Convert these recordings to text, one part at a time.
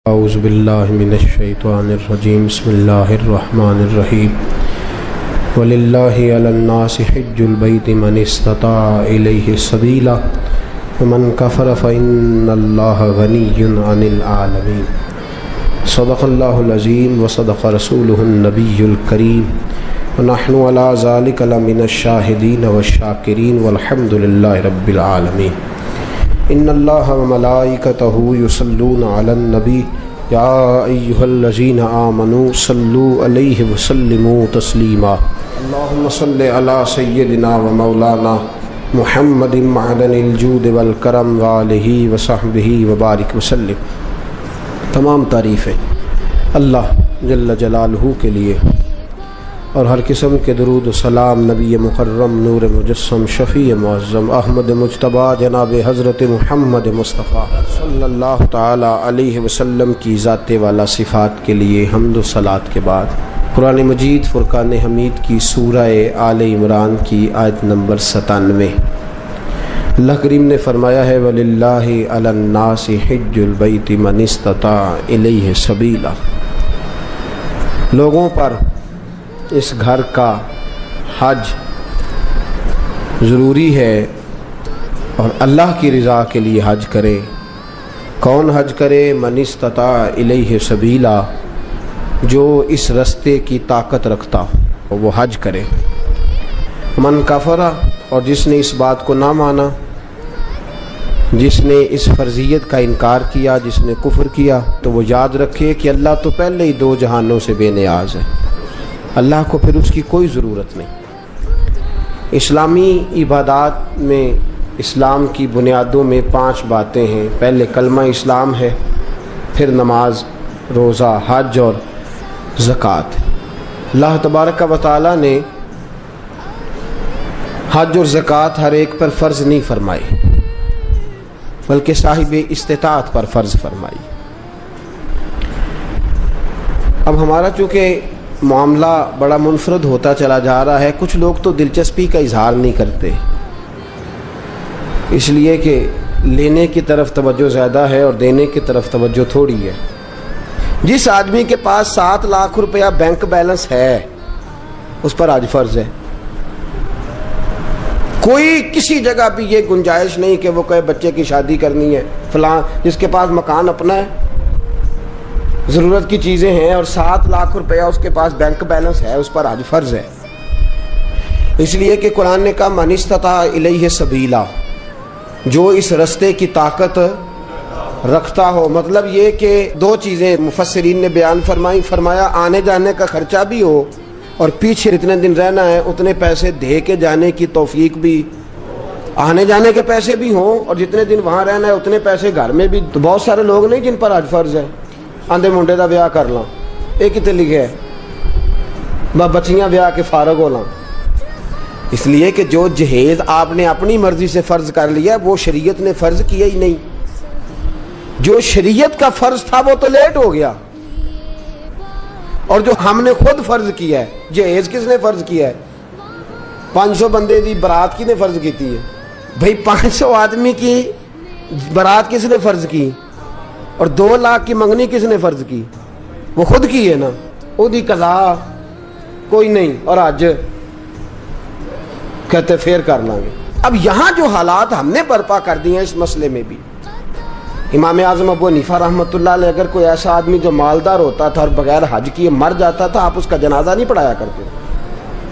اعوذ باللہ من الشیطان الرجیم بسم اللہ الرحمن الرحیم وللہ علی الناس حج البیت من استطاع الیہ سبیلا ومن کفر فإن اللہ غنی عن العالمین صدق اللہ العظیم وصدق رسولہ النبی الکریم ونحن علی ذلک لمن الشاہدین والشاکرین والحمد للہ رب العالمین ان اللہ وملائکتہ یصلون علی النبی یا ایہا الذین آمنوا صلوا علیہ وسلموا تسلیما اللہم صلی علی سیدنا ومولانا محمد معدن الجود والکرم وآلہ وصحبہ وبارک وسلم۔ تمام تعریفیں اللہ جل جلالہ کے لیے اور ہر قسم کے درود و سلام نبی مکرم نور مجسم شفیع معظم احمد مجتبی جناب حضرت محمد مصطفیٰ صلی اللہ تعالی علیہ وسلم کی ذات والا صفات کے لیے حمد و صلات کے بعد قرآن مجید فرقان حمید کی سورہ آل عمران کی آیت نمبر 97 اللہ کریم نے فرمایا ہے وَلِلَّهِ عَلَى النَّاسِ حِجُّ الْبَيْتِ مَنِ اسْتَطَاعَ إِلَيْهِ سَبِيلًا، لوگوں پر اس گھر کا حج ضروری ہے اور اللہ کی رضا کے لیے حج کرے۔ کون حج کرے؟ من استطاع الیہ سبیلا، جو اس رستے کی طاقت رکھتا ہو وہ حج کرے۔ من کفر، اور جس نے اس بات کو نہ مانا، جس نے اس فرضیت کا انکار کیا، جس نے کفر کیا، تو وہ یاد رکھے کہ اللہ تو پہلے ہی دو جہانوں سے بے نیاز ہے، اللہ کو پھر اس کی کوئی ضرورت نہیں۔ اسلامی عبادات میں اسلام کی بنیادوں میں 5 باتیں ہیں۔ پہلے کلمہ اسلام ہے، پھر نماز، روزہ، حج اور زکوٰۃ۔ اللہ تبارک و تعالیٰ نے حج اور زکوٰۃ ہر ایک پر فرض نہیں فرمائی، بلکہ صاحب استطاعت پر فرض فرمائی۔ اب ہمارا چونکہ معاملہ بڑا منفرد ہوتا چلا جا رہا ہے، کچھ لوگ تو دلچسپی کا اظہار نہیں کرتے، اس لیے کہ لینے کی طرف توجہ زیادہ ہے اور دینے کی طرف توجہ تھوڑی ہے۔ جس آدمی کے پاس 7 لاکھ روپیہ بینک بیلنس ہے اس پر حج فرض ہے۔ کوئی کسی جگہ بھی یہ گنجائش نہیں کہ وہ کہے بچے کی شادی کرنی ہے، فلاں جس کے پاس مکان اپنا ہے، ضرورت کی چیزیں ہیں اور 7 لاکھ روپیہ اس کے پاس بینک بیلنس ہے، اس پر حج فرض ہے۔ اس لیے کہ قرآن نے کہا من استطاع الیہ سبیلا، جو اس رستے کی طاقت رکھتا ہو۔ مطلب یہ کہ 2 چیزیں مفسرین نے بیان فرمائی، فرمایا آنے جانے کا خرچہ بھی ہو اور پیچھے جتنے دن رہنا ہے اتنے پیسے دے کے جانے کی توفیق بھی، آنے جانے کے پیسے بھی ہوں اور جتنے دن وہاں رہنا ہے اتنے پیسے گھر میں بھی۔ تو بہت سارے لوگ نہیں جن پر حج فرض ہے، آندے منڈے دا بیاہ کر لاں، یہ کتے لکھے ہے بچیاں بیاہ کے فارغ ہو لاں۔ اس لیے کہ جو جہیز آپ نے اپنی مرضی سے فرض کر لیا وہ شریعت نے فرض کیا ہی نہیں، جو شریعت کا فرض تھا وہ تو لیٹ ہو گیا، اور جو ہم نے خود فرض کیا ہے، جہیز کس نے فرض کیا ہے؟ 500 بندے دی برات کی نے فرض کی ہے بھئی، 500 آدمی کی برات کس نے فرض کی؟ اور 2 لاکھ کی منگنی کس نے فرض کی؟ وہ خود کی ہے نا، وہ دی قضا کوئی نہیں، اور آج کہتے پھر کر لیں گے۔ اب یہاں جو حالات ہم نے برپا کر دی ہیں اس مسئلے میں بھی، امام اعظم ابو حنیفہ رحمۃ اللہ علیہ، اگر کوئی ایسا آدمی جو مالدار ہوتا تھا اور بغیر حج کیے مر جاتا تھا، آپ اس کا جنازہ نہیں پڑھایا کرتے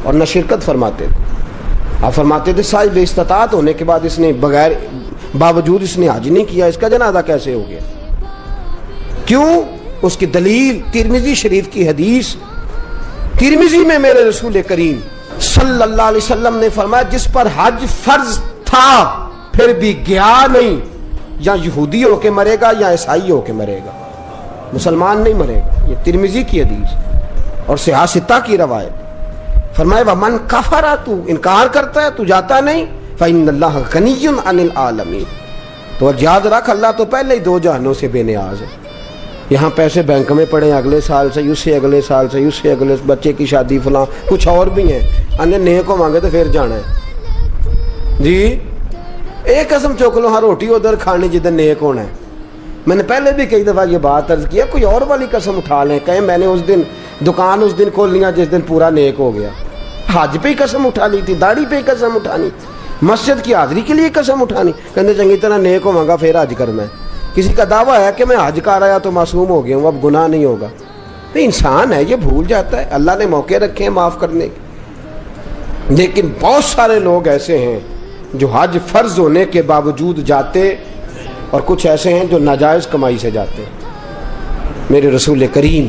اور نہ شرکت فرماتے تھے۔ آپ فرماتے تھے صاحب استطاعت ہونے کے بعد اس نے باوجود اس نے حج نہیں کیا، اس کا جنازہ کیسے ہو گیا؟ کیوں؟ اس کی دلیل ترمذی شریف کی حدیث، ترمذی میں میرے رسول کریم صلی اللہ علیہ وسلم نے فرمایا جس پر حج فرض تھا پھر بھی گیا نہیں، یا یہودی ہو کے مرے گا یا عیسائی ہو کے مرے گا، مسلمان نہیں مرے گا۔ یہ ترمذی کی حدیث اور صحاح ستہ کی روایت۔ فرمایا ومن کفر، تو انکار کرتا ہے، تو جاتا نہیں، فإن اللہ غنی عن العالمین، تو یاد رکھ اللہ تو پہلے ہی 2 جہانوں سے بے نیاز ہے۔ یہاں پیسے بینک میں پڑے اگلے سال سے، اس سے اگلے سال سے، اس سے اگلے، بچے کی شادی فلاں، کچھ اور بھی ہیں، انہیں نیک کو مانگے تو پھر جانا ہے جی۔ ایک قسم چوک لو، ہاں روٹی ادھر کھانی جدھر نیک ہونا ہے، میں نے پہلے بھی کئی دفعہ یہ بات عرض کیا، کوئی اور والی قسم اٹھا لیں، کہیں میں نے اس دن دکان اس دن کھول لیا جس دن پورا نیک ہو گیا، حج پہ ہی قسم اٹھا لی تھی، داڑھی پہ ہی قسم اٹھانی، مسجد کی حاضری کے لیے قسم اٹھانی، کہتے چنگی طرح نیک ہوں گا پھر حج کرنا ہے۔ کسی کا دعویٰ ہے کہ میں حج کر آیا تو معصوم ہو گیا ہوں، اب گناہ نہیں ہوگا، تو انسان ہے یہ بھول جاتا ہے، اللہ نے موقع رکھے ہیں معاف کرنے کے۔ لیکن بہت سارے لوگ ایسے ہیں جو حج فرض ہونے کے باوجود جاتے، اور کچھ ایسے ہیں جو ناجائز کمائی سے جاتے ہیں۔ میرے رسول کریم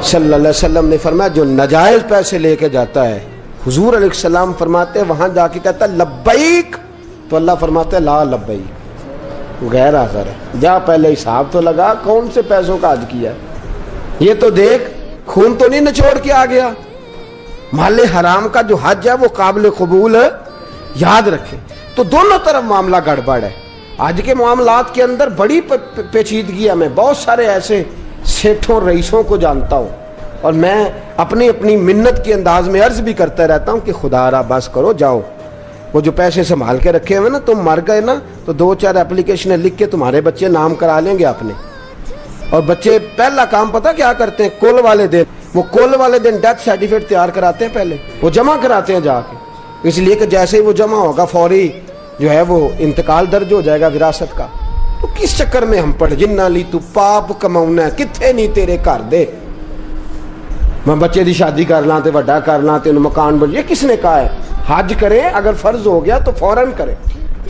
صلی اللہ علیہ وسلم نے فرمایا جو ناجائز پیسے لے کے جاتا ہے، حضور علیہ السلام فرماتے ہیں وہاں جا کے کہتا ہے لبیک، تو اللہ فرماتا ہے لا لبیک، غیر حاضر ہے، جا پہلے حساب تو لگا کون سے پیسوں کا حج کیا ہے، یہ تو دیکھ خون تو نہیں نچوڑ کے آ گیا۔ مال حرام کا جو حج ہے وہ قابل قبول ہے، یاد رکھیں۔ تو دونوں طرف معاملہ گڑبڑ ہے۔ آج کے معاملات کے اندر بڑی پیچیدگی ہے۔ میں بہت سارے ایسے سیٹھوں رئیسوں کو جانتا ہوں، اور میں اپنی منت کے انداز میں عرض بھی کرتا رہتا ہوں کہ خدا را بس کرو، جاؤ، وہ جو پیسے سنبھال کے رکھے ہوئے نا، تم مر گئے نا تو 2-4 اپلیکیشنیں لکھ کے تمہارے بچے نام کرا لیں گے اپنے، اور بچے پہلا کام پتہ کیا کرتے ہیں، کل والے دن، وہ کل والے دن ڈیتھ سرٹیفکیٹ تیار کراتے ہیں، پہلے وہ جمع کراتے ہیں جا کے، اس لیے کہ جیسے ہی وہ جمع ہوگا فوری جو ہے وہ انتقال درج ہو جائے گا وراثت کا۔ تو کس چکر میں ہم پڑھ، جنہ لی تو پاپ کماؤنا ہے، کتھے نہیں تیرے گھر دے، میں بچے دی شادی کر لاں تے وڈا کر لاں تے مکان بن، یہ کس نے کہا ہے؟ حج کریں، اگر فرض ہو گیا تو فوراً کریں،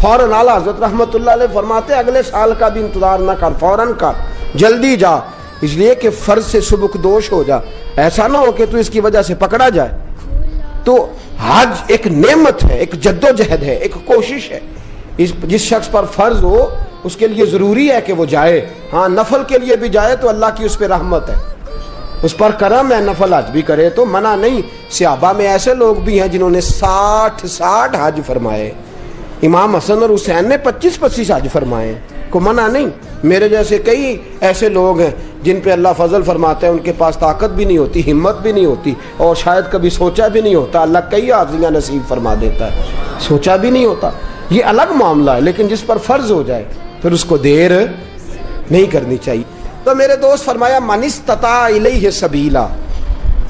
فوراً۔ اعلیٰ حضرت رحمت اللہ علیہ فرماتے اگلے سال کا بھی انتظار نہ کر، فوراً کر، جلدی جا، اس لیے کہ فرض سے سبکدوش ہو جا، ایسا نہ ہو کہ تو اس کی وجہ سے پکڑا جائے۔ تو حج ایک نعمت ہے، ایک جدوجہد ہے، ایک کوشش ہے۔ جس شخص پر فرض ہو اس کے لیے ضروری ہے کہ وہ جائے، ہاں نفل کے لیے بھی جائے تو اللہ کی اس پہ رحمت ہے، اس پر کرم ہے، نفل حج بھی کرے تو منع نہیں۔ صحابہ میں ایسے لوگ بھی ہیں جنہوں نے 60 حج فرمائے، امام حسن اور حسین نے 25 حج فرمائے، کو منع نہیں۔ میرے جیسے کئی ایسے لوگ ہیں جن پہ اللہ فضل فرماتا ہے، ان کے پاس طاقت بھی نہیں ہوتی، ہمت بھی نہیں ہوتی، اور شاید کبھی سوچا بھی نہیں ہوتا، اللہ کئی حاضریاں نصیب فرما دیتا ہے، سوچا بھی نہیں ہوتا، یہ الگ معاملہ ہے۔ لیکن جس پر فرض ہو جائے پھر اس کو دیر نہیں کرنی چاہیے۔ تو میرے دوست فرمایا من استطاع الیہ سبیلا۔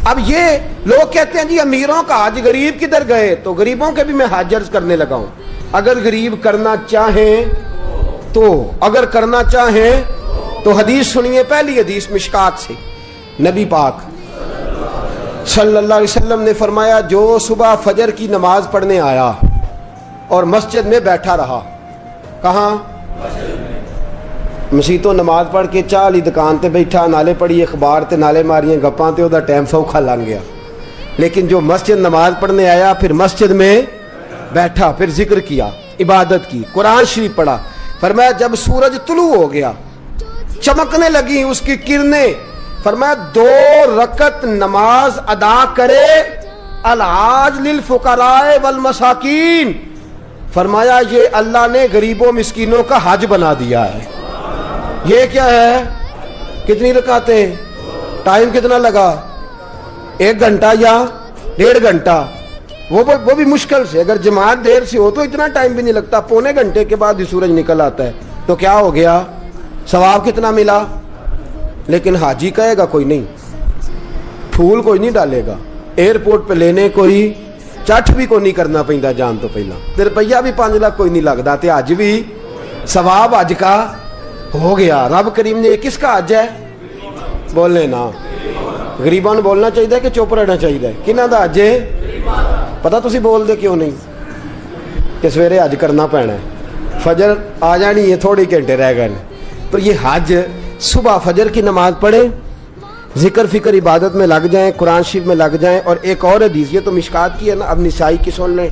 اب یہ لوگ کہتے ہیں جی امیروں کا حج، غریب کدھر گئے؟ تو غریبوں کے بھی میں حج عرض کرنے لگا ہوں۔ اگر غریب کرنا چاہیں تو، اگر کرنا چاہیں تو حدیث سنیے، پہلی حدیث مشکات سے، نبی پاک صلی اللہ علیہ وسلم نے فرمایا جو صبح فجر کی نماز پڑھنے آیا اور مسجد میں بیٹھا رہا، کہاں؟ مسیح تو نماز پڑھ کے چاہ لی دکان تے بیٹھا، نالے پڑھی اخبار تے نالے ماریاں گپاں تے وہ ٹائم سوکھا لنگ گیا۔ لیکن جو مسجد نماز پڑھنے آیا، پھر مسجد میں بیٹھا، پھر ذکر کیا، عبادت کی، قرآن شریف پڑھا، فرمایا جب سورج طلوع ہو گیا، چمکنے لگی اس کی کرنیں، فرمایا 2 رکعت نماز ادا کرے، الحاج للفقراء والمساکین، فرمایا یہ اللہ نے غریبوں مسکینوں کا حج بنا دیا ہے۔ یہ کیا ہے؟ کتنی رکعتیں؟ ٹائم کتنا لگا؟ 1 گھنٹہ یا 1.5 گھنٹہ، وہ بھی مشکل سے، اگر جماعت دیر سے ہو تو اتنا ٹائم بھی نہیں لگتا، پونے گھنٹے کے بعد ہی سورج نکل آتا ہے، تو کیا ہو گیا؟ ثواب کتنا ملا؟ لیکن حاجی کہے گا کوئی نہیں، پھول کوئی نہیں ڈالے گا، ایئرپورٹ پہ لینے کوئی چٹ بھی کوئی نہیں کرنا پیندا، جان تو پہلا تے روپیہ بھی 5 لاکھ کوئی نہیں لگتا، تے حج بھی ثواب حج کا ہو گیا۔ رب کریم نے کس کا حج ہے؟ بولے نا، غریباں نوں بولنا چاہیے کہ چپ رہنا چاہیے؟ کنہاں دا حج ہے؟ پتہ تسی بول دے کیوں نہیں؟ کہ سویرے حج کرنا پینا ہے، فجر آ جانی ہے، تھوڑے گھنٹے رہ گئے، تو یہ حج صبح فجر کی نماز پڑھیں، ذکر فکر عبادت میں لگ جائیں، قرآن شریف میں لگ جائیں۔ اور ایک اور حدیث، یہ تو مشکات کی ہے نا، اب نسائی کی سن لیں۔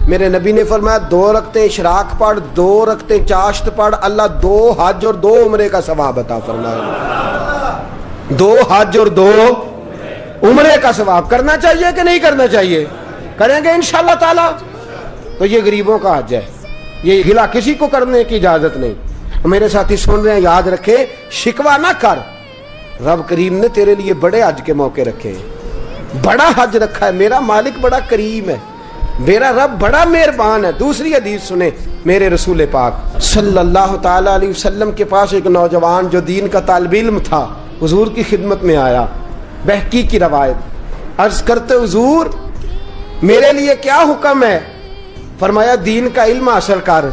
میرے نبی نے فرمایا 2 رکعتیں اشراق پڑھ، 2 رکعتیں چاشت پڑھ، اللہ 2 حج اور 2 عمرے کا ثواب عطا فرمائے۔ 2 حج اور 2 عمرے کا ثواب کرنا چاہیے کہ نہیں کرنا چاہیے؟ کریں گے انشاءاللہ تعالی۔ تو یہ غریبوں کا حج ہے، یہ گلا کسی کو کرنے کی اجازت نہیں۔ میرے ساتھی سن رہے ہیں، یاد رکھے، شکوہ نہ کر، رب کریم نے تیرے لیے بڑے حج کے موقع رکھے ہیں، بڑا حج رکھا ہے، میرا مالک بڑا کریم ہے، میرا رب بڑا مہربان ہے. دوسری حدیث سنیں میرے رسول پاک صلی اللہ تعالی علیہ وسلم کے پاس ایک نوجوان جو دین کا طالب علم تھا حضور کی خدمت میں آیا. بہقی کی روایت. عرض کرتے حضور میرے لیے کیا حکم ہے؟ فرمایا دین کا علم حاصل کر.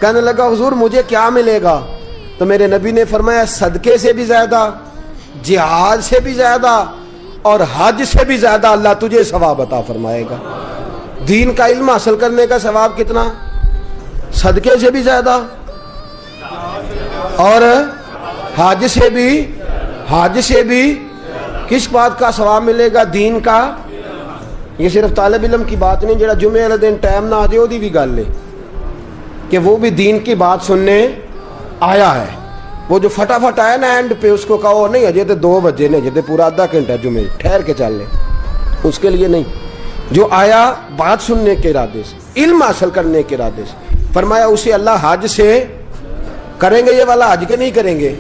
کہنے لگا حضور مجھے کیا ملے گا؟ تو میرے نبی نے فرمایا صدقے سے بھی زیادہ, جہاد سے بھی زیادہ اور حج سے بھی زیادہ اللہ تجھے ثواب عطا فرمائے گا. دین کا علم حاصل کرنے کا ثواب کتنا؟ صدقے سے بھی زیادہ اور حج سے بھی. کس بات کا ثواب ملے گا؟ دین کا. یہ صرف طالب علم کی بات نہیں جڑا جمعے والے دن ٹائم نہ آ جائے وہ بھی گل ہے کہ وہ بھی دین کی بات سننے آیا ہے. وہ جو فٹافٹ آیا نا اینڈ پہ اس کو کہو نہیں اجے تو 2 بجے نے, اجے پورا آدھا گھنٹہ جمعے ٹھہر کے چل لے, اس کے لیے نہیں. جو آیا بات سننے کے ارادے سے, علم حاصل کرنے کے ارادے سے, فرمایا اسے اللہ حج سے کریں گے یہ والا حج کے نہیں کریں گے.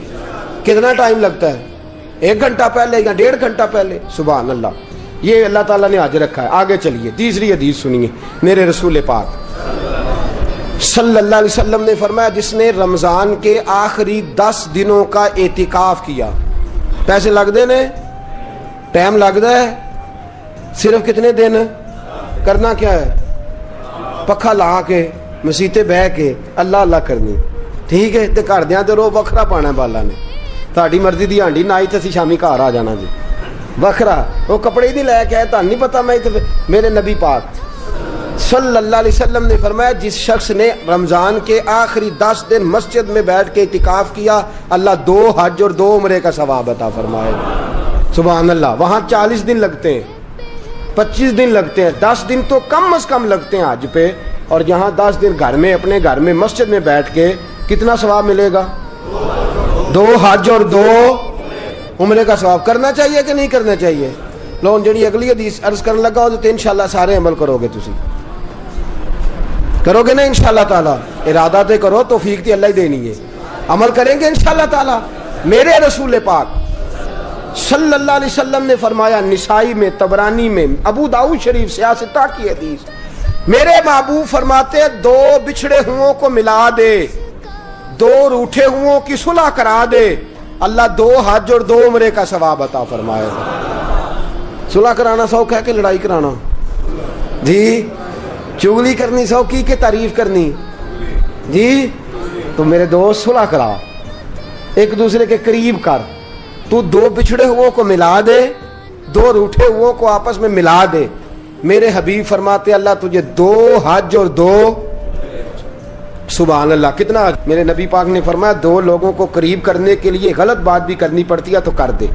کتنا ٹائم لگتا ہے؟ 1 گھنٹہ پہلے یا 1.5 گھنٹہ پہلے. سبحان اللہ, یہ اللہ تعالیٰ نے حج رکھا ہے. آگے چلیے تیسری حدیث سنیے میرے رسول پاک صلی اللہ علیہ وسلم نے فرمایا جس نے رمضان کے آخری 10 دنوں کا اعتکاف کیا. پیسے لگتے نے, ٹائم لگتا ہے, صرف کتنے دن کرنا کیا ہے؟ پکھا لا کے مسیتے بہ کے اللہ اللہ کرنی. ٹھیک ہے, تے گھر دیاں تے رو وکھرا پانا بالا نے. تہاڈی مرضی دی ہانڈی نہ آئی تے اسی شامی گھر آ جانا جی وکھرا. وہ کپڑے نہیں لے کے آئے, تہن نہیں پتا. میں میرے نبی پاک صلی اللہ علیہ وسلم نے فرمایا جس شخص نے رمضان کے آخری 10 دن مسجد میں بیٹھ کے اعتکاف کیا اللہ 2 حج اور 2 عمرے کا ثواب عطا فرمائے. سبحان اللہ. وہاں 40 دن لگتے ہیں, 25 دن لگتے ہیں, 10 دن تو کم از کم لگتے ہیں حج پہ, اور یہاں 10 دن گھر میں اپنے گھر میں مسجد میں بیٹھ کے کتنا ثواب ملے گا؟ 2 حج اور 2 عمرے کا ثواب. کرنا چاہیے کہ نہیں کرنا چاہیے؟ لو جڑی اگلی حدیث عرض کرنے لگا ہو تو انشاءاللہ سارے عمل کرو گے. تسی کرو گے نا انشاءاللہ تعالی؟ ارادہ تے کرو, توفیق تے اللہ ہی دینی ہے. عمل کریں گے انشاءاللہ تعالی. میرے رسول پاک صلی اللہ علیہ وسلم نے فرمایا نسائی میں, طبرانی میں, ابو داؤد شریف سیاستہ کی حدیث, میرے محبوب فرماتے 2 بچھڑے ہوں کو ملا دے, 2 روٹھے ہوں کی صلح کرا دے, اللہ 2 حج اور 2 عمرے کا ثواب عطا فرمائے گا. صلح کرانا سوکھ ہے کہ لڑائی کرانا؟ جی چغلی کرنی سوکھی کہ تعریف کرنی؟ جی تو میرے دوست صلح کرا, ایک دوسرے کے قریب کر. تو 2 بچھڑے ہوں کو ملا دے, 2 روٹھے ہوں کو آپس میں ملا دے. میرے حبیب فرماتے اللہ تجھے 2 حج اور 2. سبحان اللہ. کتنا میرے نبی پاک نے فرمایا 2 لوگوں کو قریب کرنے کے لیے غلط بات بھی کرنی پڑتی ہے تو کر دے.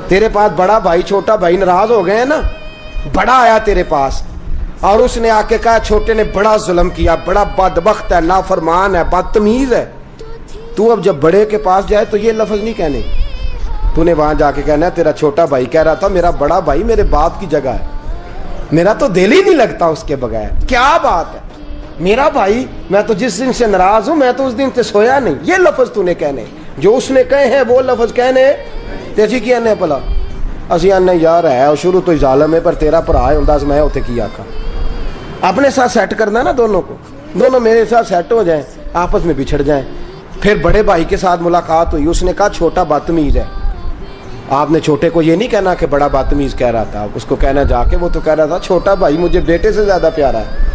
تیرے پاس بڑا بھائی چھوٹا بھائی ناراض ہو گئے ہیں نا, بڑا آیا تیرے پاس اور اس نے آ کے کہا چھوٹے نے بڑا ظلم کیا, بڑا بدبخت ہے, نافرمان ہے, بدتمیز ہے. تو اب جب بڑے کے پاس جائے تو یہ لفظ نہیں کہنے, تو نے وہاں جا کے کہنا ہے تیرا چھوٹا بھائی کہہ رہا تھا میرا بڑا بھائی میرے باپ کی جگہ ہے, میرا تو دل ہی نہیں لگتا اس کے بغیر. کیا بات ہے میرا بھائی, میں تو جس دن سے ناراض ہوں میں تو اس دن سے سویا نہیں. یہ لفظ تو نے کہنے, جو اس نے کہے ہیں وہ لفظ کہنے تیجی کی آنے پلا. اسی آنے یار ہے شروع تو ظالم ہے پر تیرا بھرا ہے انداز میں ہوتے کی آکھا. اپنے ساتھ سیٹ کرنا نا دونوں کو, دونوں میرے ساتھ سیٹ ہو جائیں, آپس میں بچھڑ جائیں. پھر بڑے بھائی کے ساتھ ملاقات ہوئی, اس نے کہا چھوٹا بدتمیز ہے. آپ نے چھوٹے کو یہ نہیں کہنا کہ بڑا بدتمیز کہہ رہا تھا, اس کو کہنا جا کے وہ تو کہہ رہا تھا چھوٹا بھائی مجھے بیٹے سے زیادہ پیارا ہے,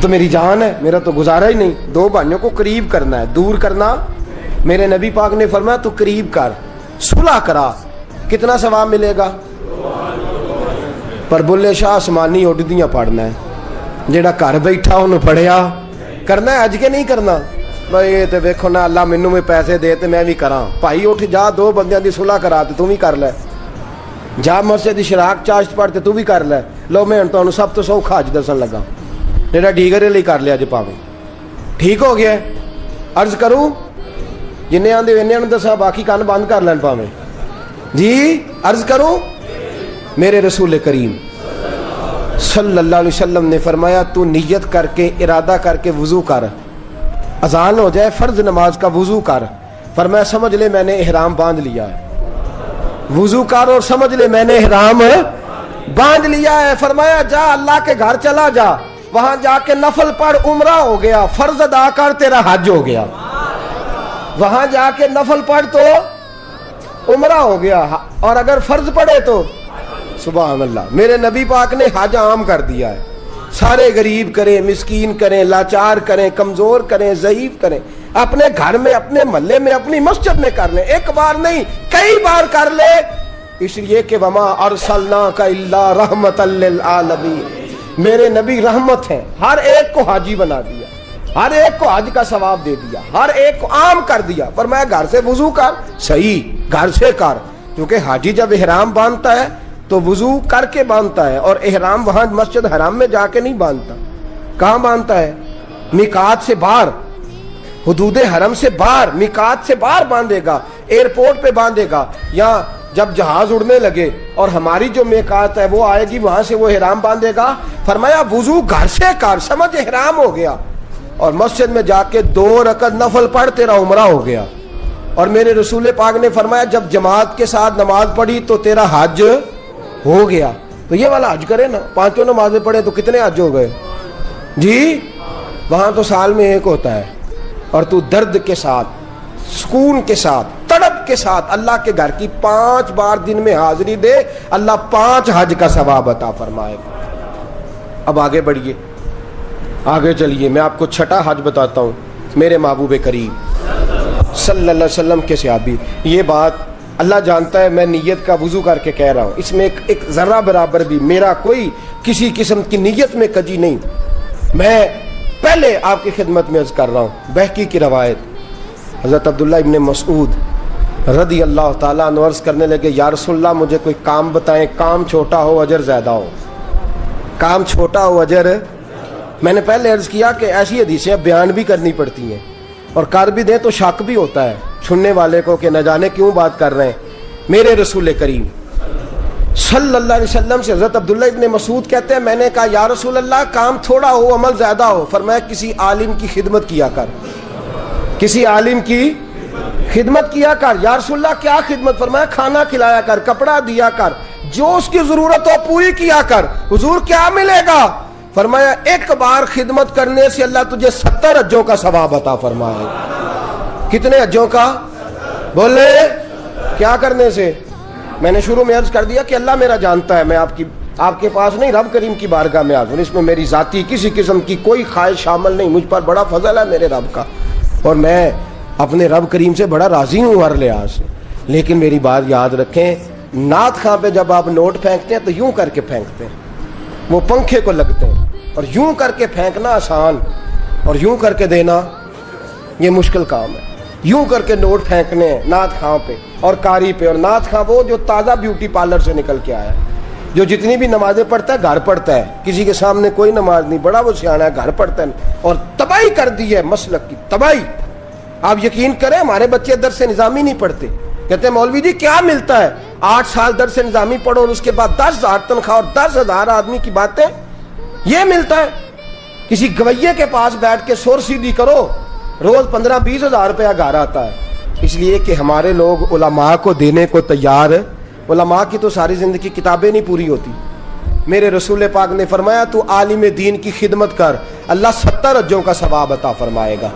تو میری جان ہے, میرا تو گزارا ہی نہیں. 2 بھائیوں کو قریب کرنا ہے, دور کرنا. میرے نبی پاک نے فرمایا تو قریب کر, صلح کرا. کتنا ثواب ملے گا؟ پر بلے شاہ آسمانی اڈدیاں پڑھنا ہے, جیڑا گھر بیٹھا انہوں پڑھیا کرنا ہے اج کے نہیں کرنا. بھائی یہ تو ویکھو نا اللہ مینوں میں پیسے دے تے میں بھی کراں. بھائی اٹھ جا 2 بندیاں دی صلح کرا تے تو بھی کر لے, جا مسجد دی شراک چاشت پڑھ تے تو بھی کر لے. لو میں تانوں سب تو سوکھا اج دسن لگا, جیڑا ڈیگرے لئی کر لیا جے پاویں ٹھیک ہو گیا. عرض کروں جنہیں آندے انہاں نوں دسا باقی کان بند کر لین پاویں. جی عرض کروں میرے رسول کریم صلی اللہ علیہ وسلم نے فرمایا تو نیت کر کے ارادہ کر کے وضو کر, اذان ہو جائے فرض نماز کا وضو کر. فرمایا سمجھ لے میں نے احرام باندھ لیا ہے. وضو کر اور سمجھ لے میں نے احرام باندھ لیا ہے. فرمایا جا اللہ کے گھر چلا جا, وہاں جا کے نفل پڑھ, عمرہ ہو گیا. فرض ادا کر, تیرا حج ہو گیا. وہاں جا کے نفل پڑھ تو عمرہ ہو گیا, اور اگر فرض پڑھے تو سبحان اللہ. میرے نبی پاک نے حج عام کر دیا ہے. سارے غریب کریں, مسکین کریں, لاچار کریں, کمزور کریں, ضعیف کریں, اپنے گھر میں, اپنے محلے میں, اپنی مسجد میں کر لیں. ایک بار نہیں, کئی بار کر لے, اس لیے کہ وما ارسلناک الا رحمۃ للعالمین. میرے نبی رحمت ہیں, ہر ایک کو حاجی بنا دیا, ہر ایک کو حج کا ثواب دے دیا, ہر ایک کو عام کر دیا. فرمایا گھر سے وضو کر, صحیح گھر سے کر, کیونکہ حاجی جب احرام باندھتا ہے تو وضو کر کے باندھتا ہے, اور احرام وہاں مسجد حرام میں جا کے نہیں باندھتا. کہاں باندھتا ہے؟ میقات سے باہر, حدود حرم سے باہر, میقات سے باہر باندھے گا, ایئرپورٹ پہ باندھے گا, یا جب جہاز اڑنے لگے اور ہماری جو میقات ہے وہ آئے گی, وہاں سے وہ احرام باندھے گا. فرمایا وضو گھر سے کر, سمجھ احرام ہو گیا, اور مسجد میں جا کے 2 رکعت نفل پڑھ, تیرا عمرہ ہو گیا. اور میرے رسول پاک نے فرمایا جب جماعت کے ساتھ نماز پڑھی تو تیرا حج ہو گیا. تو یہ والا حج کرے نا, 5 نمازیں پڑھے تو کتنے حج ہو گئے جی؟ وہاں تو سال میں ایک ہوتا ہے, اور تو درد کے ساتھ, سکون کے ساتھ, تڑپ کے ساتھ اللہ کے گھر کی 5 بار دن میں حاضری دے, اللہ 5 حج کا ثواب عطا فرمائے گا. اب آگے بڑھیے, آگے چلیے, میں آپ کو 6واں حج بتاتا ہوں. میرے محبوب کریم صلی اللہ علیہ وسلم کے صحابی, یہ بات اللہ جانتا ہے, میں نیت کا وضو کر کے کہہ رہا ہوں, اس میں ایک ذرہ برابر بھی میرا کوئی کسی قسم کی نیت میں کجی نہیں. میں پہلے آپ کی خدمت میں عرض کر رہا ہوں, بہقی کی روایت, حضرت عبداللہ ابن مسعود رضی اللہ تعالیٰ عنہ عرض کرنے لگے, یا رسول اللہ مجھے کوئی کام بتائیں, کام چھوٹا ہو اجر زیادہ ہو, کام چھوٹا ہو اجر. میں نے پہلے عرض کیا کہ ایسی حدیثیں بیان بھی کرنی پڑتی ہیں, اور کر بھی دیں تو شک بھی ہوتا ہے سننے والے کو کہ نہ جانے کیوں بات کر رہے ہیں. میرے رسول کریم صلی اللہ علیہ وسلم سے حضرت عبداللہ ابن مسعود کہتے ہیں, میں نے کہا یا رسول اللہ کام تھوڑا ہو عمل زیادہ ہو. فرمایا کسی عالم کی خدمت کیا کر, کسی عالم کی خدمت کیا کر. یا رسول اللہ کیا خدمت؟ فرمایا کھانا کھلایا کر, کپڑا دیا کر, جو اس کی ضرورت ہو پوری کیا کر. حضور کیا ملے گا؟ فرمایا 1 بار خدمت کرنے سے اللہ تجھے 70 حجوں کا ثواب عطا فرمائے. کتنے حجوں کا؟ بولے کیا کرنے سے؟ میں نے شروع میں عرض کر دیا کہ اللہ میرا جانتا ہے, میں آپ کے پاس نہیں, رب کریم کی بارگاہ میں حاضر. اس میں میری ذاتی کسی قسم کی کوئی خواہش شامل نہیں, مجھ پر بڑا فضل ہے میرے رب کا, اور میں اپنے رب کریم سے بڑا راضی ہوں ہر لحاظ سے. لیکن میری بات یاد رکھیں, نعت خواں پہ جب آپ نوٹ پھینکتے ہیں تو یوں کر کے پھینکتے ہیں, وہ پنکھے کو لگتے ہیں, اور یوں کر کے پھینکنا آسان, اور یوں کر کے دینا یہ مشکل کام ہے. یوں کر کے نوٹ پھینکنے ہیں نعت خواں پہ اور قاری پہ. اور نعت خواں وہ جو تازہ بیوٹی پارلر سے نکل کے آیا ہے, جو جتنی بھی نمازیں پڑھتا ہے گھر پڑھتا ہے, کسی کے سامنے کوئی نماز نہیں, بڑا وہ سیاح ہے, گھر پڑھتا ہے, اور تباہی کر دی ہے مسلک کی تباہی. آپ یقین کریں ہمارے بچے درس نظامی نہیں پڑھتے, کہتے ہیں مولوی جی کیا ملتا ہے؟ 8 سال درس نظامی پڑھو اور اس کے بعد 10,000 تنخواہ اور 10,000 آدمی کی باتیں, یہ ملتا ہے. کسی گویے کے پاس بیٹھ کے سور سیدھی کرو, روز 15-20 ہزار روپیہ گھر آتا ہے. اس لیے کہ ہمارے لوگ علماء کو دینے کو تیار. علماء کی تو ساری زندگی کتابیں نہیں پوری ہوتی. میرے رسول پاک نے فرمایا تو عالم دین کی خدمت کر, اللہ 70 حجوں کا ثواب عطا فرمائے گا.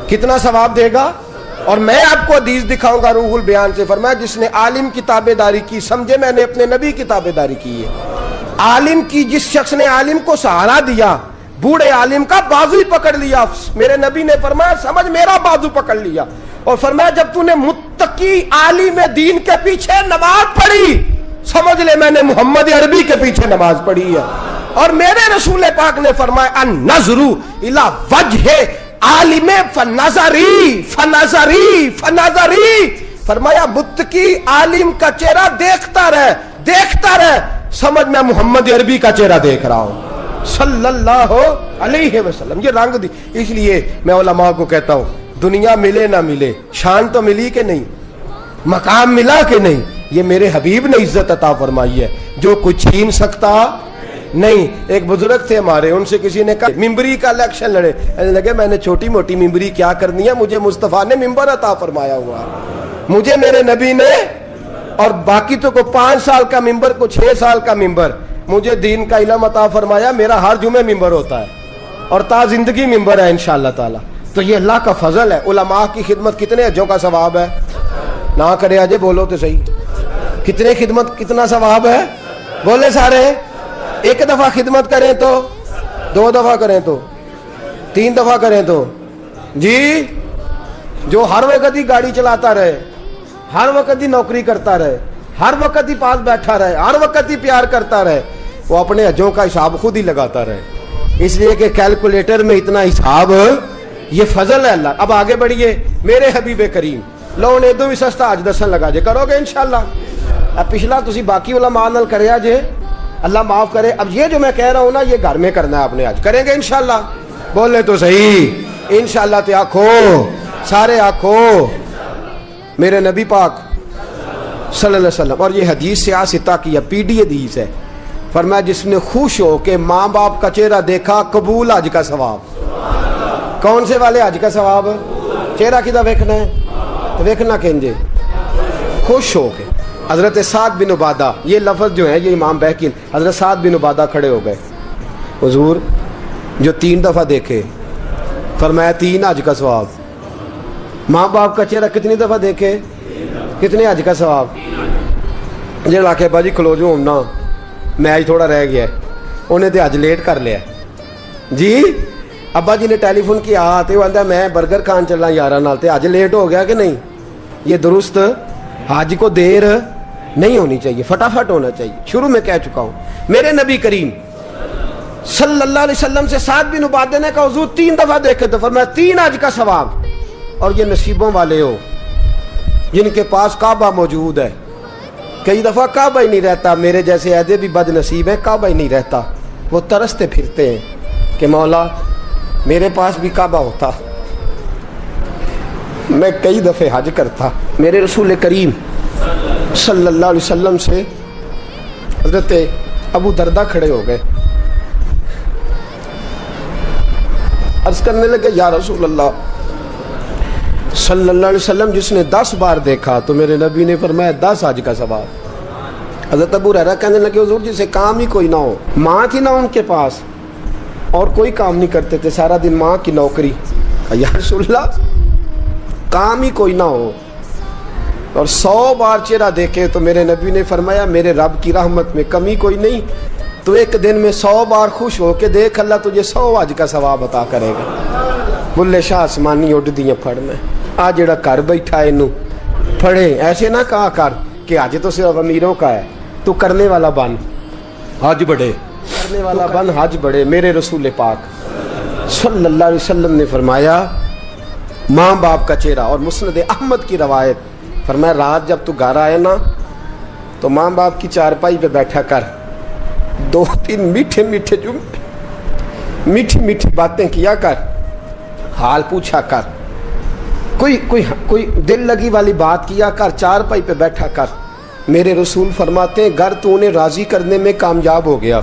کتنا ثواب دے گا؟ اور میں آپ کو حدیث دکھاؤں گا روح البیان سے. فرمایا جس نے عالم کی تابع داری کی, سمجھے میں نے اپنے نبی کی تابع داری کی ہے. عالم کی, جس شخص نے عالم کو سہارا دیا, بوڑھے عالم کا بازو ہی پکڑ لیا, میرے نبی نے فرمایا سمجھ میرا بازو پکڑ لیا. اور فرمایا جب تو نے متقی عالم دین کے پیچھے نماز پڑھی, سمجھ لے میں نے محمد عربی کے پیچھے نماز پڑھی ہے. اور میرے رسول پاک نے فرمایا النظر الی وجہ عالم فنظری فنظری فنظری. فرمایا متقی عالم کا چہرہ دیکھتا رہ, دیکھتا رہ, سمجھ میں محمد عربی کا چہرہ دیکھ رہا ہوں صلی اللہ علیہ وسلم. یہ رنگ دی. اس لیے میں علماء کو کہتا ہوں دنیا ملے نہ ملے, شان تو ملی کہ نہیں, مقام ملا کہ نہیں, یہ میرے حبیب نے عزت عطا فرمائی ہے, جو کچھ چھین سکتا نہیں. ایک بزرگ تھے ہمارے, ان سے کسی نے کہا ممبری کا الیکشن لڑے, لگے میں نے چھوٹی موٹی ممبری کیا کرنی ہے, مجھے مصطفیٰ نے ممبر عطا فرمایا ہوا, مجھے میرے نبی نے, اور باقی تو کو 5 سال کا ممبر, کو 6 سال کا ممبر. مجھے دین کا علم عطا فرمایا, میرا ہر جمعے ممبر ہوتا ہے اور تا زندگی ممبر ہے انشاءاللہ تعالی. تو یہ اللہ کا فضل ہے. علماء کی خدمت کتنے حجوں کا ثواب ہے؟ نہ کرے اجے بولو تو صحیح. کتنے خدمت کتنا ثواب ہے؟ بولے سارے. ایک دفعہ خدمت کریں تو, 2 دفعہ کریں تو, 3 دفعہ کریں تو, جی جو ہر وقت ہی گاڑی چلاتا رہے, ہر وقت ہی نوکری کرتا رہے, ہر وقت ہی پاس بیٹھا رہے, ہر وقت ہی پیار کرتا رہے, وہ اپنے حجوں کا حساب خود ہی لگاتا رہے. اس لیے کہ کیلکولیٹر میں اتنا حساب, یہ فضل ہے اللہ. اب آگے بڑھیے میرے حبیب کریم. لو نے ادو بھی سستا حج دسن لگا جے, کرو گے انشاءاللہ. اب پچھلا تسی باقی علماء نال کریا جے, اللہ معاف کرے. اب یہ جو میں کہہ رہا ہوں نا, یہ گھر میں کرنا ہے آپ نے. آج کریں گے انشاءاللہ؟ بولے تو صحیح. انشاءاللہ تے آکھو, سارے آکھو میرے نبی پاک صلی اللہ علیہ وسلم. اور یہ حدیث سے آستا کی پیڈی حدیث ہے. فرمایا جس نے خوش ہو کے ماں باپ کا چہرہ دیکھا, قبول حج کا ثواب. کون سے والے حج کا ثواب؟ چہرہ کدھر ویکھنا ہے؟ ویکھنا کہنجے خوش ہو کے. حضرت سعد بن عبادہ, یہ لفظ جو ہے یہ امام بہقی, حضرت سعد بن عبادہ کھڑے ہو گئے. حضور جو 3 دفعہ دیکھے, فرمایا 3 حج کا ثواب. ماں باپ کا چہرہ کتنی دفعہ دیکھے, کتنے حج کا ثواب؟ جی لا کے باجی کھلو جو ہونا, میچ تھوڑا رہ گیا ہے, انہیں تو حج لیٹ کر لیا. جی ابا جی نے ٹیلی فون کیا تو وہ آتا میں برگر کھان چلا یارہ نال, تے حج لیٹ ہو گیا کہ نہیں؟ یہ درست. حج کو دیر نہیں ہونی چاہیے, فٹافٹ ہونا چاہیے. شروع میں کہہ چکا ہوں. میرے نبی کریم صلی اللہ علیہ وسلم سے سعد بن عبادہ نے کہا حضور 3 دفعہ دیکھے تو فرمایا 3 حج کا ثواب. اور یہ نصیبوں والے ہو جن کے پاس کعبہ موجود ہے. کئی دفعہ کعبہ ہی نہیں رہتا. میرے جیسے عہدے بھی بد نصیب ہیں, کعبہ ہی نہیں رہتا. وہ ترستے پھرتے ہیں کہ مولا میرے پاس بھی کعبہ ہوتا, میں کئی دفعہ حج کرتا. میرے رسول کریم صلی اللہ علیہ وسلم سے حضرت ابو دردہ کھڑے ہو گئے, عرض کرنے لگے یا رسول اللہ صلی اللہ علیہ وسلم جس نے 10 بار دیکھا تو میرے نبی نے فرمایا 10 حج کا ثواب. حضرت ابو ہریرہ کہنے لگے حضور جسے کام ہی کوئی نہ ہو, ماں تھی نہ ان کے پاس اور کوئی کام نہیں کرتے تھے, سارا دن ماں کی نوکری. یا رسول اللہ کام ہی کوئی نہ ہو اور 100 بار چہرہ دیکھے تو میرے نبی نے فرمایا میرے رب کی رحمت میں کمی کوئی نہیں, تو ایک دن میں 100 بار خوش ہو کے دیکھ, اللہ تجھے 100 حج کا ثواب عطا کرے گا. بلے شاہ آسمانی اڈ دیاں پھڑنا, آ جڑا گھر بیٹھا ہے انہوں پڑھے. ایسے نہ کہا کر کہ حج تو صرف امیروں کا ہے, تو کرنے والا بن حج بڑھے, کرنے والا بن حج بڑھے. میرے رسول پاک صلی اللہ علیہ وسلم نے فرمایا ماں باپ کا چہرہ. اور مسند احمد کی روایت, فرمایا رات جب تو گھر آئے نا تو ماں باپ کی چارپائی پہ بیٹھا کر, 2-3 میٹھے میٹھے جملے, میٹھی میٹھی باتیں کیا کر, حال پوچھا کر, کوئی دل لگی والی بات کیا کر, چارپائی پہ بیٹھا کر. میرے رسول فرماتے ہیں گر تو انہیں راضی کرنے میں کامیاب ہو گیا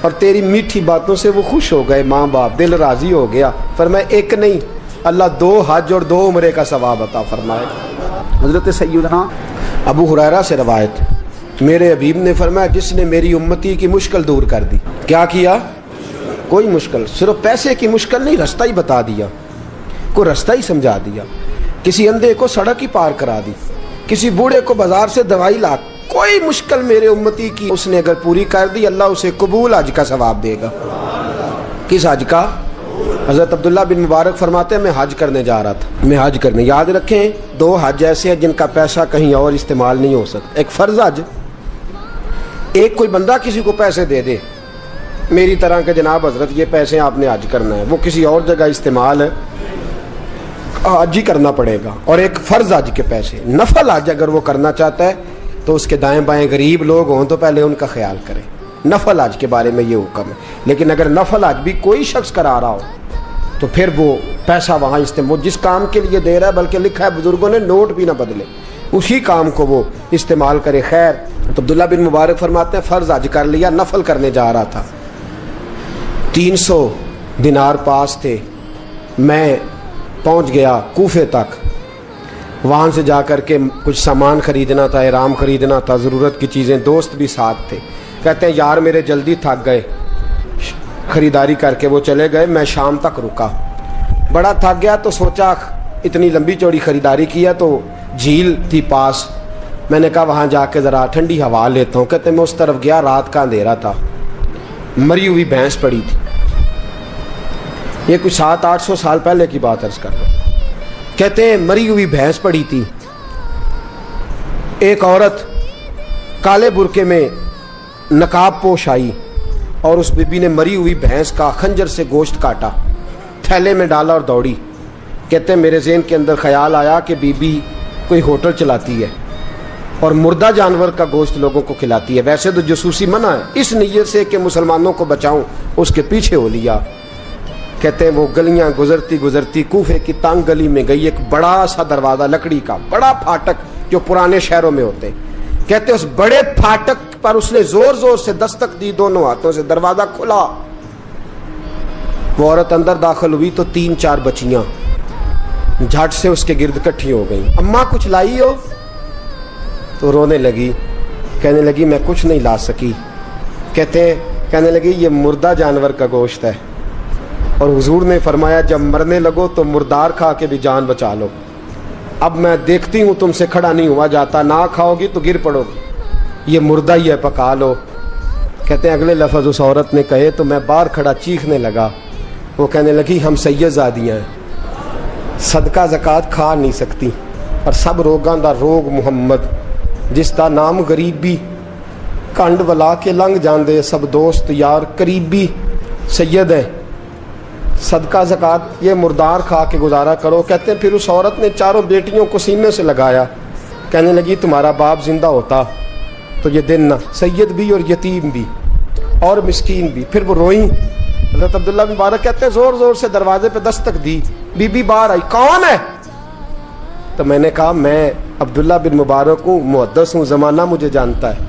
اور تیری میٹھی باتوں سے وہ خوش ہو گئے, ماں باپ دل راضی ہو گیا. فرمایا ایک نہیں, اللہ 2 حج اور 2 عمرے کا ثواب عطا فرمائے. حضرت سیدنا ابو ہریرہ سے روایت, میرے حبیب نے فرمایا جس نے میری امتی کی مشکل دور کر دی. کیا کیا؟ کوئی مشکل, صرف پیسے کی مشکل نہیں, رستہ ہی بتا دیا, کوئی رستہ ہی سمجھا دیا, کسی اندھے کو سڑک ہی پار کرا دی, کسی بوڑھے کو بازار سے دوائی لا. کوئی مشکل میرے امتی کی اس نے اگر پوری کر دی, اللہ اسے قبول حج کا ثواب دے گا. کس حج کا؟ حضرت عبداللہ بن مبارک فرماتے ہیں میں حج کرنے جا رہا تھا, میں حج کرنے. یاد رکھیں 2 حج ایسے ہیں جن کا پیسہ کہیں اور استعمال نہیں ہو سکتا. ایک فرض حج, ایک کوئی بندہ کسی کو پیسے دے دے میری طرح کہ جناب حضرت یہ پیسے آپ نے حج کرنا ہے, وہ کسی اور جگہ استعمال ہے, حج ہی کرنا پڑے گا. اور ایک فرض حج کے پیسے, نفل حج اگر وہ کرنا چاہتا ہے تو اس کے دائیں بائیں غریب لوگ ہوں تو پہلے ان کا خیال کرے. نفل حج کے بارے میں یہ حکم ہے. لیکن اگر نفل حج بھی کوئی شخص کرا رہا ہو تو پھر وہ پیسہ وہاں استعمال, جس کام کے لیے دے رہا ہے, بلکہ لکھا ہے بزرگوں نے نوٹ بھی نہ بدلے, اسی کام کو وہ استعمال کرے. خیر, تو عبداللہ بن مبارک فرماتے ہیں فرض حج کر لیا, نفل کرنے جا رہا تھا, 300 دینار پاس تھے. میں پہنچ گیا کوفے تک, وہاں سے جا کر کے کچھ سامان خریدنا تھا, احرام خریدنا تھا, ضرورت کی چیزیں, دوست بھی ساتھ تھے. کہتے ہیں یار میرے جلدی تھک گئے, خریداری کر کے وہ چلے گئے, میں شام تک رکا, بڑا تھک گیا تو سوچا اتنی لمبی چوڑی خریداری کی ہے تو جھیل تھی پاس, میں نے کہا وہاں جا کے ذرا ٹھنڈی ہوا لیتا ہوں. کہتے ہیں میں اس طرف گیا, رات کا اندھیرا تھا, مری ہوئی بھینس پڑی تھی. یہ کچھ 700-800 سال پہلے کی بات عرض کر رہا ہوں. کہتے ہیں مری ہوئی بھینس پڑی تھی, ایک عورت کالے برقعے میں نقاب پوش آئی اور اس بی بی نے مری ہوئی بھینس کا خنجر سے گوشت کاٹا, تھیلے میں ڈالا اور دوڑی. کہتے ہیں میرے ذہن کے اندر خیال آیا کہ بی بی کوئی ہوٹل چلاتی ہے اور مردہ جانور کا گوشت لوگوں کو کھلاتی ہے. ویسے تو جاسوسی منع ہے, اس نیت سے کہ مسلمانوں کو بچاؤں اس کے پیچھے ہو لیا. کہتے ہیں وہ گلیاں گزرتی گزرتی کوفے کی تنگ گلی میں گئی, ایک بڑا سا دروازہ لکڑی کا, بڑا پھاٹک جو پرانے شہروں میں ہوتے. کہتے ہیں اس بڑے پھاٹک پر اس نے زور زور سے دستک دی, دونوں ہاتھوں سے دروازہ کھلا. وہ عورت اندر داخل ہوئی تو 3-4 بچیاں جھٹ سے اس کے گرد اکٹھی ہو گئیں. اماں کچھ لائی ہو؟ تو رونے لگی, کہنے لگی میں کچھ نہیں لا سکی. کہنے لگی یہ مردہ جانور کا گوشت ہے اور حضور نے فرمایا جب مرنے لگو تو مردار کھا کے بھی جان بچا لو. اب میں دیکھتی ہوں تم سے کھڑا نہیں ہوا جاتا, نہ کھاؤ گی تو گر پڑو گی, یہ مردہ ہی ہے پکا لو. کہتے ہیں اگلے لفظ اس عورت نے کہے تو میں باہر کھڑا چیخنے لگا. وہ کہنے لگی ہم سید زادیاں ہیں, صدقہ زکات کھا نہیں سکتی, اور سب روگاں دا روگ محمد, جس دا نام غریبی, کنڈ ولا کے لنگ جاندے سب دوست یار قریبی, سید ہے, صدقہ زکات یہ مردار کھا کے گزارا کرو. کہتے ہیں پھر اس عورت نے 4 بیٹیوں کو سینے سے لگایا, کہنے لگی تمہارا باپ زندہ ہوتا تو یہ دن نہ, سید بھی اور یتیم بھی اور مسکین بھی. پھر وہ روئیں. حضرت عبداللہ بن مبارک کہتے ہیں زور زور سے دروازے پہ دستک دی, بی بی باہر آئی, کون ہے؟ تو میں نے کہا میں عبداللہ بن مبارک ہوں, محدث ہوں, زمانہ مجھے جانتا ہے,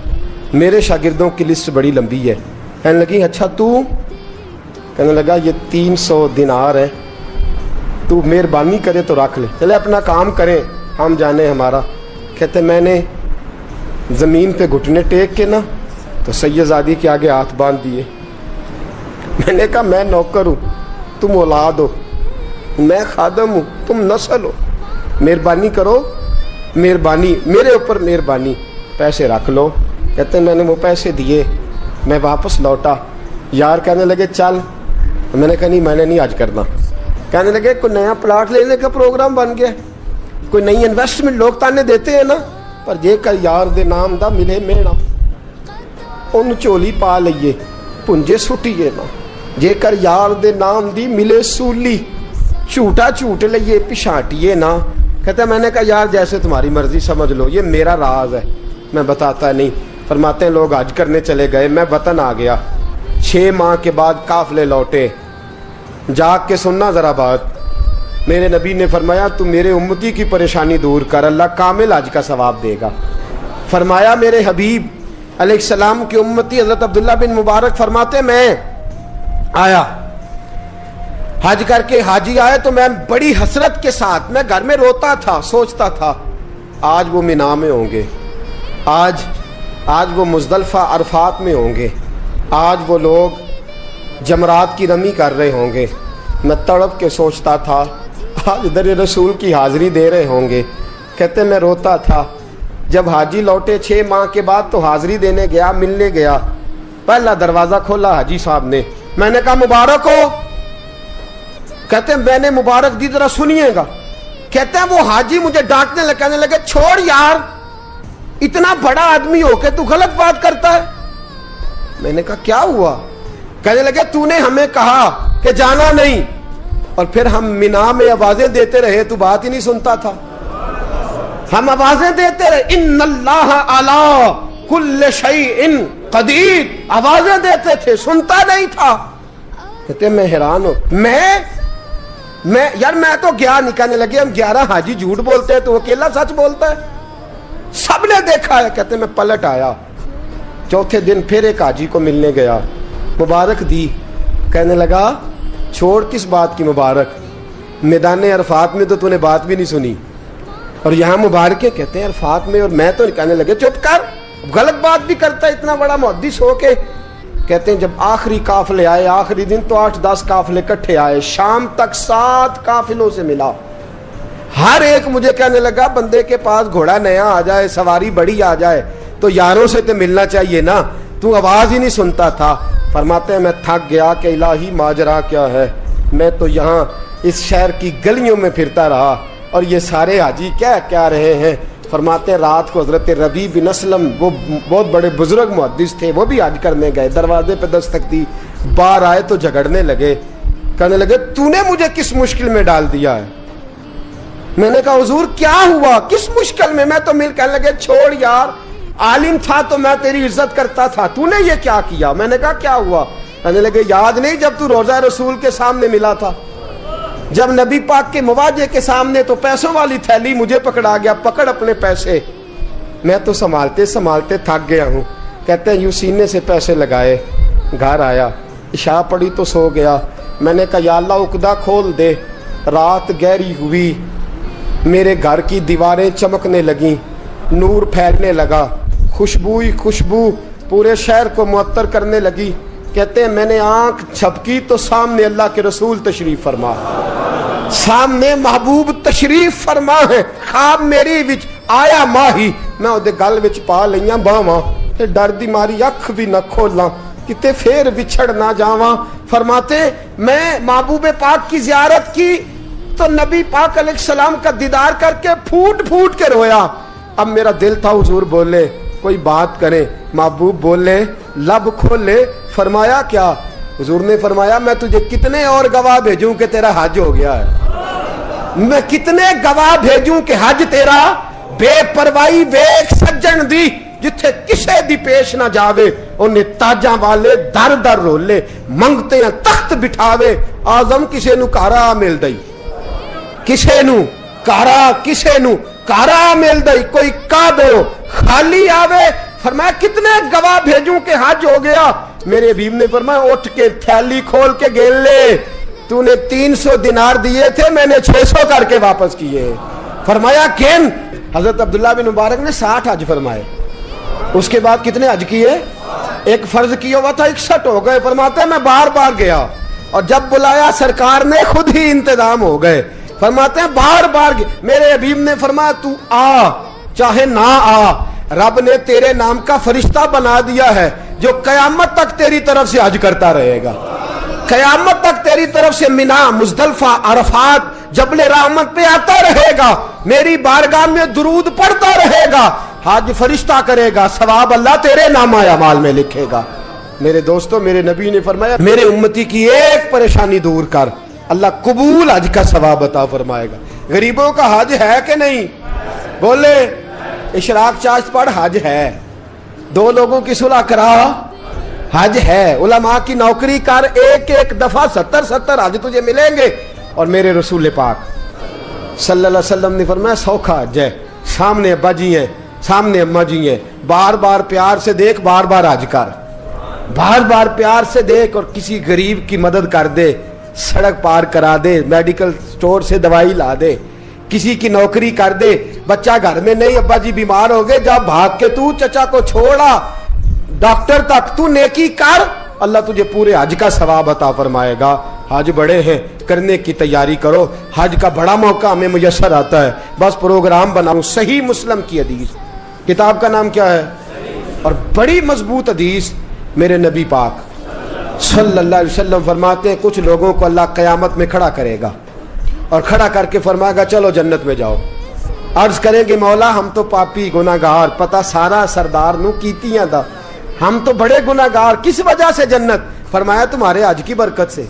میرے شاگردوں کی لسٹ بڑی لمبی ہے. کہنے لگی اچھا تو؟ کہنے لگا یہ 300 دینار ہے, تو مہربانی کرے تو رکھ لے, چلے اپنا کام کریں ہم جانے ہمارا. کہتے میں نے زمین پہ گھٹنے ٹیک کے نا تو سید زادی کے آگے ہاتھ باندھ دیے. میں نے کہا میں نوکر ہوں, تم اولاد ہو, میں خادم ہوں, تم نسل ہو, مہربانی کرو, مہربانی میرے اوپر مہربانی, پیسے رکھ لو. کہتے ہیں میں نے وہ پیسے دیے, میں واپس لوٹا. یار کہنے لگے چل, میں نے کہا نہیں میں نے نہیں آج کرنا. کہنے لگے کوئی نیا پلاٹ لینے کا پروگرام بن گیا, کوئی نئی انویسٹمنٹ, لوگ تانے دیتے ہیں نا, پر جے کر یار دے نام دا ملے میڑا, ان چولی پا لئیے پنجے سٹیے نا, جے کر یار دے نام دی ملے سولی, جھوٹا جھوٹ لئیے پچھاٹیے نا. کہتا ہے میں نے کہا یار جیسے تمہاری مرضی سمجھ لو, یہ میرا راز ہے میں بتاتا نہیں. فرماتے ہیں لوگ حج کرنے چلے گئے, میں وطن آ گیا, 6 ماہ کے بعد قافلے لوٹے. جاگ کے سننا ذرا بات, میرے نبی نے فرمایا تو میرے امتی کی پریشانی دور کر, اللہ کامل حج کا ثواب دے گا. فرمایا میرے حبیب علیہ السلام کی امتی حضرت عبداللہ بن مبارک فرماتے میں آیا حج کر کے, حاجی آئے تو میں بڑی حسرت کے ساتھ, میں گھر میں روتا تھا, سوچتا تھا آج وہ مینا میں ہوں گے, آج وہ مزدلفہ عرفات میں ہوں گے, آج وہ لوگ جمرات کی رمی کر رہے ہوں گے. میں تڑپ کے سوچتا تھا آج در رسول کی حاضری دے رہے ہوں گے. کہتے میں روتا تھا. جب حاجی لوٹے 6 ماہ کے بعد تو حاضری دینے گیا, ملنے گیا, پہلا دروازہ کھولا حاجی صاحب نے, میں نے کہا مبارک ہو. کہتے ہیں میں نے مبارک دی, ذرا سنیے گا. کہتے ہیں وہ حاجی مجھے ڈانٹنے لگے, کہنے لگے چھوڑ یار, اتنا بڑا آدمی ہو کے تو غلط بات کرتا ہے. میں نے کہا کیا ہوا؟ کہنے لگے تو نے ہمیں کہا کہ جانا نہیں, اور پھر ہم مینا میں آوازیں دیتے رہے, تو بات ہی نہیں سنتا تھا. ہم آوازیں دیتے رہے, ان اللہ علی کل شیء قدیر, آوازیں دیتے تھے, سنتا نہیں تھا. کہتے میں حیران ہوں, یار میں تو گیا نہیں. کہنے لگے ہم 11 حاجی جھوٹ بولتے ہیں تو وہ اکیلا سچ بولتا ہے, سب نے دیکھا ہے. کہتے میں پلٹ آیا, چوتھے دن پھر ایک حاجی کو ملنے گیا, مبارک دی. کہنے لگا چھوڑ کس بات کی مبارک, میدان عرفات میں تو نے بات بھی نہیں سنی, اور یہاں مبارکیں. کہتے ہیں عرفات میں, اور میں تو. کہنے لگے چپ کر, غلط بات بھی کرتا ہے اتنا بڑا محدث ہو کے. کہتے ہیں جب آخری قافلے آئے, آخری دن تو 8-10 قافلے کٹھے آئے, شام تک 7 قافلوں سے ملا. ہر ایک مجھے کہنے لگا بندے کے پاس گھوڑا نیا آ جائے, سواری بڑی آ جائے تو یاروں سے تو ملنا چاہیے نا, تو آواز ہی نہیں سنتا تھا. فرماتے ہیں میں تھک گیا کہ الہی ماجرا کیا ہے, میں تو یہاں اس شہر کی گلیوں میں پھرتا رہا اور یہ سارے حاجی کیا رہے ہیں. فرماتے ہیں رات کو حضرت ربیع بن اسلم, وہ بہت بڑے بزرگ محدث تھے, وہ بھی حج کرنے گئے, دروازے پہ دستک دی, باہر آئے تو جھگڑنے لگے, کہنے لگے تو نے مجھے کس مشکل میں ڈال دیا ہے. میں نے کہا حضور کیا ہوا, کس مشکل میں؟ میں تو مل کہنے لگے چھوڑ یار, عالم تھا تو میں تیری عزت کرتا تھا, تو نے یہ کیا کیا؟ میں نے کہا کیا ہوا؟ کہنے لگے یاد نہیں جب تو روضہ رسول کے سامنے ملا تھا, جب نبی پاک کے مواجہ کے سامنے تو پیسوں والی تھیلی مجھے پکڑا گیا, پکڑ اپنے پیسے, میں تو سنبھالتے سنبھالتے تھک گیا ہوں. کہتے ہیں یوں سینے سے پیسے لگائے, گھر آیا, عشاء پڑی تو سو گیا. میں نے کہا یا اللہ عقدہ کھول دے. رات گہری ہوئی, میرے گھر کی دیواریں چمکنے لگیں, نور پھیلنے لگا, خوشبو ہی خوشبو پورے شہر کو معطر کرنے لگی. کہتے ہیں میں نے آنکھ جھپکی تو سامنے اللہ کے رسول تشریف فرما, سامنے محبوب تشریف فرما ہے. خواب میری وچ آیا ماہی, میں اودے گل وچ پا لئیاں باواں تے ڈر دی ماری اکھ بھی نہ کھولاں کتے پھر بچھڑ نہ جاواں. فرماتے میں محبوب پاک کی زیارت کی تو نبی پاک علیہ السلام کا دیدار کر کے پھوٹ پھوٹ کے رویا. اب میرا دل تھا حضور بولے, کوئی بات کریں. محبوب بولے, لب کھولے. فرمایا کیا؟ حضور نے فرمایا میں تجھے کتنے اور گواہ بھیجوں کہ تیرا حج ہو گیا ہے, میں کتنے گواہ بھیجوں کہ حج تیرا بے پرواہی ویکھ سجن دی, جتھے کسے دی پیش نہ جاوے انہیں تاجاں والے در در رولے, منگتے ہیں تخت بٹھاوے, آزم کسے نو کارا مل دئی, کسے نو کارا, کسے نو کارا مل دئی, کوئی کعبے ہو خالی آوے. فرمایا کتنے گواہ بھیجوں کہ حج ہو گیا. میرے حبیب نے فرمایا اٹھ کے تھیلی کھول کے گیل لے, تو نے 300 دینار دیے تھے, میں نے 600 کر کے واپس کیے. فرمایا کن؟ حضرت عبداللہ بن مبارک نے 60 حج فرمائے. اس کے بعد کتنے حج کیے؟ ایک فرض کیا ہوا تھا 61 ہو گئے. فرماتے ہیں میں بار بار گیا اور جب بلایا سرکار نے خود ہی انتظام ہو گئے. فرماتے ہیں بار بار میرے حبیب نے فرمایا تو آ چاہے نہ آ, رب نے تیرے نام کا فرشتہ بنا دیا ہے جو قیامت تک تیری طرف سے حج کرتا رہے گا, قیامت تک تیری طرف سے منا, مزدلفہ, عرفات, جبل رحمت پہ آتا رہے گا, میری بارگاہ میں درود پڑھتا رہے گا, حج فرشتہ کرے گا, ثواب اللہ تیرے نامہ اعمال میں لکھے گا. میرے دوستو, میرے نبی نے فرمایا میرے امتی کی ایک پریشانی دور کر, اللہ قبول حج کا ثواب عطا فرمائے گا. غریبوں کا حج ہے کہ نہیں؟ بولے اشراق چاشت پڑھ, حج ہے. 2 لوگوں کی صلح کرا, حج ہے. علماء کی نوکری کر, ایک ایک دفعہ 70 حج تجھے ملیں گے. اور میرے رسول پاک صلی اللہ علیہ وسلم نے فرمایا سوکھا حج ہے, سامنے ابا جی ہیں, سامنے اماں جی ہیں, بار بار پیار سے دیکھ, بار بار حج کر, بار بار پیار سے دیکھ, اور کسی غریب کی مدد کر دے, سڑک پار کرا دے, میڈیکل سٹور سے دوائی لا دے, کسی کی نوکری کر دے. بچہ گھر میں نہیں, ابا جی بیمار ہو گئے, جب بھاگ کے تو چچا کو چھوڑا ڈاکٹر تک, تو نیکی کر, اللہ تجھے پورے حج کا ثواب عطا فرمائے گا. حج بڑے ہیں, کرنے کی تیاری کرو. حج کا بڑا موقع ہمیں میسر آتا ہے, بس پروگرام بناؤں. صحیح مسلم کی حدیث, کتاب کا نام کیا ہے؟ اور بڑی مضبوط حدیث. میرے نبی پاک صلی اللہ علیہ وسلم فرماتے ہیں کچھ لوگوں کو اللہ قیامت میں کھڑا کرے گا اور کھڑا کر کے فرمائے گا چلو جنت میں جاؤ. عرض کریں گے مولا ہم تو پاپی گناہگار, پتہ سارا سردار نو کیتیاں دا, ہم تو بڑے گناہگار, کس وجہ سے جنت؟ فرمایا تمہارے حج کی برکت سے,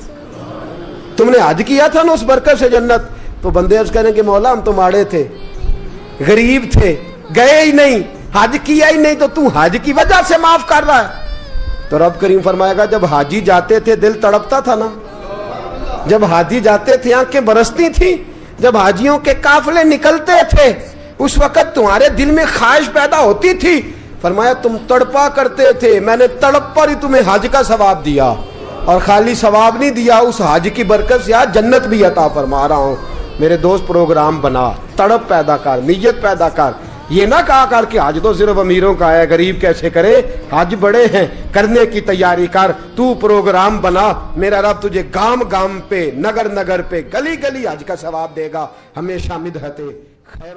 تم نے حج کیا تھا نا, اس برکت سے جنت. تو بندے عرض کریں گے مولا ہم تو ماڑے تھے, غریب تھے, گئے ہی نہیں, حج کیا ہی نہیں, تو حج کی وجہ سے معاف کر رہا ہے. تو رب کریم فرمائے گا جب حاجی جاتے تھے دل تڑپتا تھا نا, جب حاجی جاتے تھے آنکھیں برستی تھی, جب حاجیوں کے قافلے نکلتے تھے اس وقت تمہارے دل میں خواہش پیدا ہوتی تھی. فرمایا تم تڑپا کرتے تھے, میں نے تڑپ پر ہی تمہیں حج کا ثواب دیا, اور خالی ثواب نہیں دیا, اس حج کی برکت سے آج جنت بھی عطا فرما رہا ہوں. میرے دوست پروگرام بنا, تڑپ پیدا کر, نیت پیدا کر, یہ نہ کہا کر کہ حج تو صرف امیروں کا ہے، غریب کیسے کرے؟ حج بڑے ہیں، کرنے کی تیاری کر، تو پروگرام بنا، میرا رب تجھے گام گام پہ، نگر نگر پہ، گلی گلی حج کا ثواب دے گا۔ ہمیشہ مدحت خیر